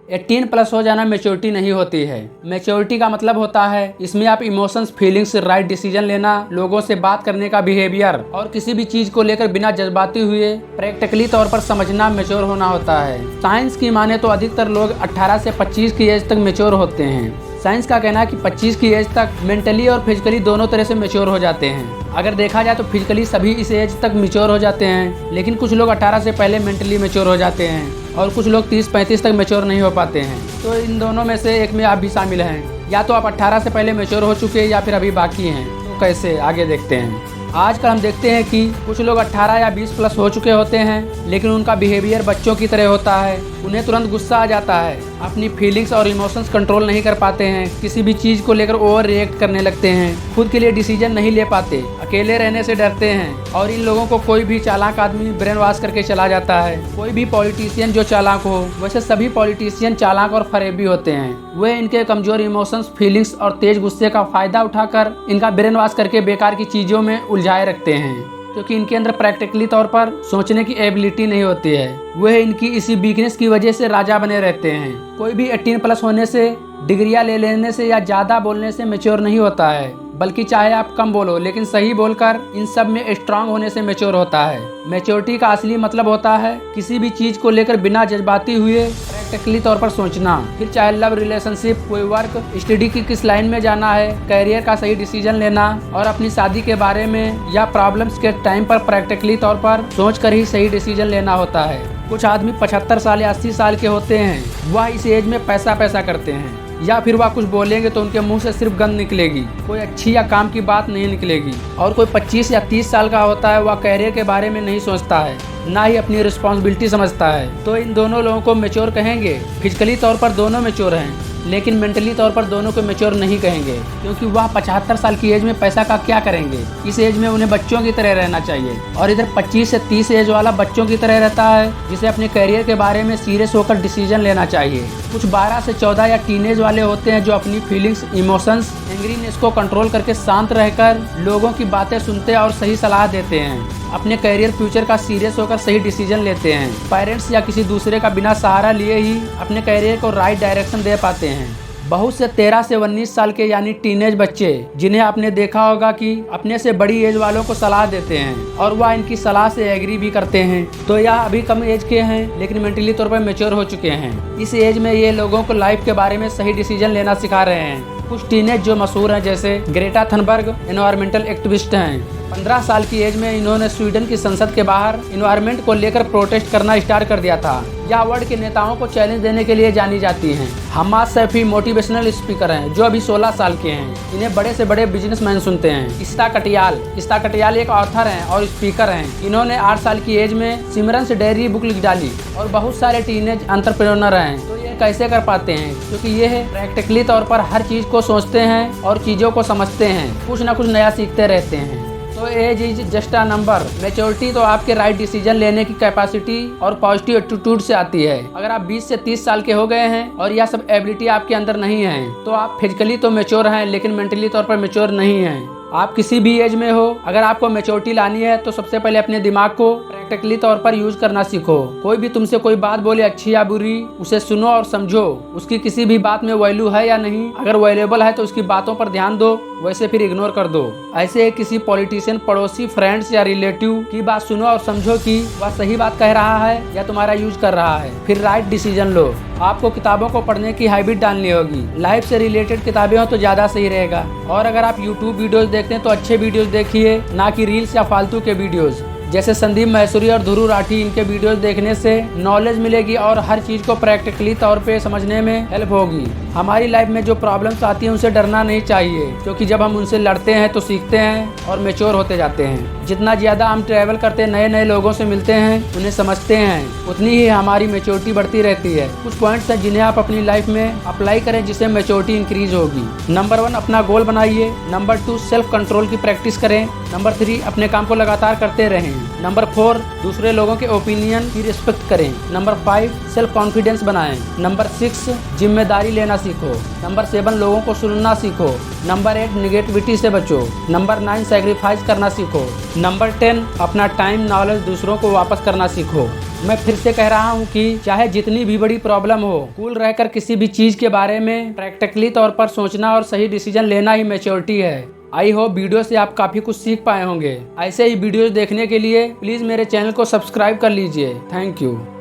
18 plus हो जाना maturity नहीं होती है। मैच्योरिटी का मतलब होता है इसमें आप इमोशंस, फीलिंग्स, राइट डिसीजन लेना, लोगों से बात करने का बिहेवियर और किसी भी चीज को लेकर बिना जज्बाती हुए प्रैक्टिकली तौर पर समझना मैच्योर होना होता है। साइंस की माने तो अधिकतर लोग 18 से 25 की एज तक मैच्योर होते हैं। साइंस का कहना है कि 25 की एज तक मेंटली और फिजिकली दोनों तरह से मैच्योर हो जाते हैं। अगर देखा जाए तो फिजिकली सभी इस एज तक मैच्योर हो जाते हैं, लेकिन कुछ लोग 18 से पहले मेंटली मैच्योर हो जाते हैं और कुछ लोग 30-35 तक मैच्योर नहीं हो पाते हैं। तो इन दोनों में से एक में आप भी शामिल हैं। या तो आप 18 से पहले मैच्योर हो चुके हैं या फिर अभी बाकी हैं। तो कैसे, आगे देखते हैं। आजकल हम देखते हैं कि कुछ लोग 18 या 20 प्लस हो चुके होते हैं, लेकिन उनका बिहेवियर बच्चों की तरह होता है। उन्हें तुरंत गुस्सा आ जाता है, अपनी फीलिंग्स और इमोशंस कंट्रोल नहीं कर पाते हैं, किसी भी चीज़ को लेकर ओवर रिएक्ट करने लगते हैं, खुद के लिए डिसीजन नहीं ले पाते, अकेले रहने से डरते हैं और इन लोगों को कोई भी चालाक आदमी ब्रेन वॉश करके चला जाता है। कोई भी पॉलिटिशियन जो चालाक हो, वैसे सभी पॉलिटिशियन चालाक और फरेबी होते हैं। वे इनके कमजोर इमोशंस, फीलिंग्स और तेज गुस्से का फायदा उठाकर इनका ब्रेन वॉश करके बेकार की चीज़ों में उलझाए रखते हैं, क्योंकि इनके अंदर प्रैक्टिकली तौर पर सोचने की एबिलिटी नहीं होती है। वह इनकी इसी वीकनेस की वजह से राजा बने रहते हैं। कोई भी 18 प्लस होने से, डिग्रियां ले लेने से या ज़्यादा बोलने से मैच्योर नहीं होता है, बल्कि चाहे आप कम बोलो लेकिन सही बोलकर इन सब में स्ट्रांग होने से मैच्योर होता है। मैच्योरिटी का असली मतलब होता है किसी भी चीज़ को लेकर बिना जज्बाती हुए प्रैक्टिकली तौर पर सोचना। फिर चाहे लव, रिलेशनशिप, कोई वर्क, स्टडी की किस लाइन में जाना है, कैरियर का सही डिसीजन लेना और अपनी शादी के बारे में या प्रॉब्लम्स के टाइम पर प्रैक्टिकली तौर पर सोच कर ही सही डिसीजन लेना होता है। कुछ आदमी 75 साल या 80 साल के होते हैं, वह इस एज में पैसा करते हैं, या फिर वह कुछ बोलेंगे तो उनके मुंह से सिर्फ गंद निकलेगी, कोई अच्छी या काम की बात नहीं निकलेगी। और कोई 25 या 30 साल का होता है, वह कैरियर के बारे में नहीं सोचता है, ना ही अपनी रिस्पॉन्सिबिलिटी समझता है। तो इन दोनों लोगों को मैच्योर कहेंगे। फिजिकली तौर पर दोनों मैच्योर हैं, लेकिन मेंटली तौर पर दोनों को मैच्योर नहीं कहेंगे, क्योंकि वह 75 साल की एज में पैसा का क्या करेंगे। इस एज में उन्हें बच्चों की तरह रहना चाहिए। और इधर 25 से 30 एज वाला बच्चों की तरह रहता है, जिसे अपने करियर के बारे में सीरियस होकर डिसीजन लेना चाहिए। कुछ 12 से 14 या टीनेज वाले होते हैं, जो अपनी फीलिंग्स, इमोशंस, एंग्रीनेस को कंट्रोल करके शांत रहकर लोगों की बातें सुनते और सही सलाह देते हैं, अपने करियर फ्यूचर का सीरियस होकर सही डिसीजन लेते हैं, पेरेंट्स या किसी दूसरे का बिना सहारा लिए ही अपने करियर को राइट डायरेक्शन दे पाते हैं। बहुत से 13 से 19 साल के यानी टीनेज बच्चे, जिन्हें आपने देखा होगा कि अपने से बड़ी एज वालों को सलाह देते हैं और वह इनकी सलाह से एग्री भी करते हैं, तो यह अभी कम एज के हैं लेकिन मेंटली तौर पर मैच्योर हो चुके हैं। इस एज में ये लोगों को लाइफ के बारे में सही डिसीजन लेना सिखा रहे हैं। कुछ टीनेज जो मशहूर हैं, जैसे ग्रेटा थनबर्ग एनवायरमेंटल एक्टिविस्ट हैं। 15 साल की एज में इन्होंने स्वीडन की संसद के बाहर इन्वायरमेंट को लेकर प्रोटेस्ट करना स्टार्ट कर दिया था। यह वर्ल्ड के नेताओं को चैलेंज देने के लिए जानी जाती हैं। हम्माद सैफी मोटिवेशनल स्पीकर हैं, जो अभी 16 साल के हैं। इन्हें बड़े से बड़े बिजनेसमैन सुनते हैं। इस्ता कटियाल एक ऑथर हैं और स्पीकर हैं। इन्होंने 8 साल की एज में सिमरन्स डायरी बुक लिख डाली और बहुत सारे टीनेज एंटरप्रेन्योर हैं। तो ये कैसे कर पाते हैं? क्योंकि ये है प्रैक्टिकली तौर पर हर चीज़ को सोचते हैं और चीज़ों को समझते हैं, कुछ ना कुछ नया सीखते रहते हैं। तो age is just a number. Maturity तो आपके राइट डिसीजन लेने की कैपेसिटी और पॉजिटिव एटीट्यूड से आती है। अगर आप 20 से 30 साल के हो गए हैं और यह सब एबिलिटी आपके अंदर नहीं है, तो आप फिजिकली तो मैच्योर हैं लेकिन मेंटली तौर पर मैच्योर नहीं हैं। आप किसी भी एज में हो, अगर आपको मैच्योरिटी लानी है तो सबसे पहले अपने दिमाग को प्रैक्टिकली तौर पर यूज करना सीखो। कोई भी तुमसे कोई बात बोले, अच्छी या बुरी, उसे सुनो और समझो उसकी किसी भी बात में वैल्यू है या नहीं। अगर वैल्यूएबल है तो उसकी बातों पर ध्यान दो, वैसे फिर इग्नोर कर दो। ऐसे किसी पॉलिटिशियन, पड़ोसी, फ्रेंड्स या रिलेटिव की बात सुनो और समझो कि वह सही बात कह रहा है या तुम्हारा यूज कर रहा है, फिर राइट डिसीजन लो। आपको किताबों को पढ़ने की हैबिट डालनी होगी। लाइफ से रिलेटेड किताबें हो तो ज़्यादा सही रहेगा। और अगर आप यूट्यूब वीडियोस देखते हैं तो अच्छे वीडियोस देखिए, ना कि रील्स या फालतू के वीडियोस। जैसे संदीप मैसूरी और ध्रुव राठी, इनके वीडियोस देखने से नॉलेज मिलेगी और हर चीज़ को प्रैक्टिकली तौर पे समझने में हेल्प होगी। हमारी लाइफ में जो प्रॉब्लम्स आती हैं उनसे डरना नहीं चाहिए, क्योंकि जब हम उनसे लड़ते हैं तो सीखते हैं और मैच्योर होते जाते हैं। जितना ज़्यादा हम ट्रैवल करते हैं, नए नए लोगों से मिलते हैं, उन्हें समझते हैं, उतनी ही हमारी मैच्योरिटी बढ़ती रहती है। कुछ पॉइंट्स हैं जिन्हें आप अपनी लाइफ में अप्लाई करें, जिससे मैच्योरिटी इंक्रीज होगी। नंबर 1, अपना गोल बनाइए। नंबर 2, सेल्फ कंट्रोल की प्रैक्टिस करें। नंबर 3, अपने काम को लगातार करते रहें। रहें। नंबर 4, दूसरे लोगों के ओपिनियन की रिस्पेक्ट करें। नंबर 5, सेल्फ कॉन्फिडेंस बनाएं। नंबर 6, जिम्मेदारी लेना सीखो। नंबर 7, लोगों को सुनना सीखो। नंबर 8, निगेटिविटी से बचो। नंबर 9, सैक्रिफाइस करना सीखो। नंबर 10, अपना टाइम नॉलेज दूसरों को वापस करना सीखो। मैं फिर से कह रहा हूँ कि चाहे जितनी भी बड़ी प्रॉब्लम हो, कूल रहकर किसी भी चीज के बारे में प्रैक्टिकली तौर पर सोचना और सही डिसीजन लेना ही मैच्योरिटी है। आई होप वीडियो से आप काफी कुछ सीख पाए होंगे। ऐसे ही वीडियोस देखने के लिए प्लीज मेरे चैनल को सब्सक्राइब कर लीजिए। Thank you.